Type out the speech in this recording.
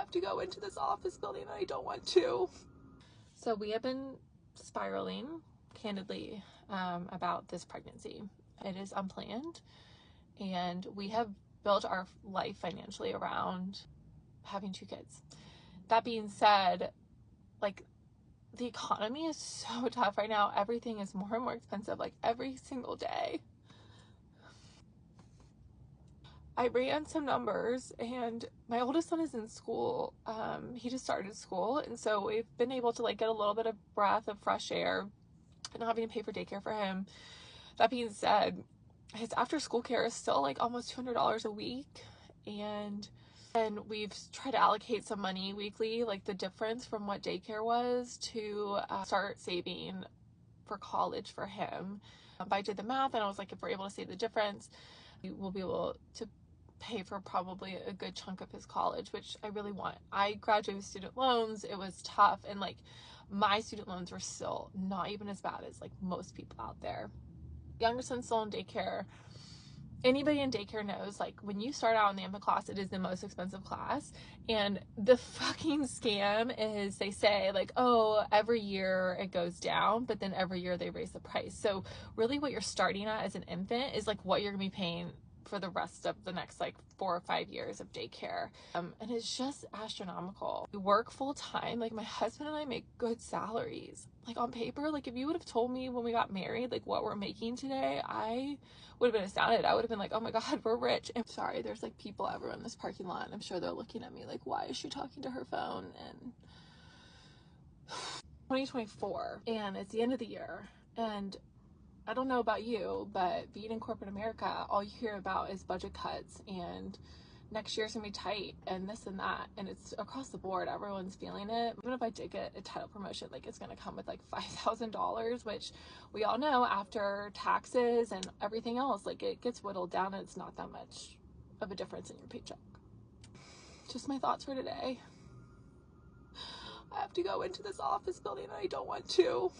have to go into this office building and I don't want to. So we have been spiraling, candidly, about this pregnancy. It is unplanned, and we have built our life financially around having 2 kids. That being said, like, the economy is so tough right now. Everything is more and more expensive, like, every single day. I ran some numbers, and my oldest son is in school. He just started school, and so we've been able to, like, get a little bit of breath of fresh air and not having to pay for daycare for him. That being said, his after school care is still like almost $200 a week, and we've tried to allocate some money weekly, like the difference from what daycare was, to start saving for college for him. But I did the math and I was like, if we're able to save the difference, we'll be able to pay for probably a good chunk of his college, which I really want. I graduated with student loans. It was tough, and like my student loans were still not even as bad as like most people out there. Younger son's still in daycare. Anybody in daycare knows, like, when you start out in the infant class, it is the most expensive class. And the fucking scam is, they say, like, oh, every year it goes down, but then every year they raise the price. So really what you're starting at as an infant is like what you're gonna be paying for the rest of the next like 4 or 5 years of daycare. And it's just astronomical. We work full time. Like, my husband and I make good salaries. Like, on paper, like, if you would have told me when we got married, like, what we're making today, I would have been astounded. I would have been like, oh my God, we're rich. And sorry, there's like people everywhere in this parking lot. I'm sure they're looking at me like, why is she talking to her phone? And 2024, and it's the end of the year, and I don't know about you, but being in corporate America, all you hear about is budget cuts, and next year's gonna be tight, and this and that, and it's across the board. Everyone's feeling it. Even if I did get a title promotion, like, it's gonna come with like $5,000, which we all know after taxes and everything else, like, it gets whittled down, and it's not that much of a difference in your paycheck. Just my thoughts for today. I have to go into this office building and I don't want to.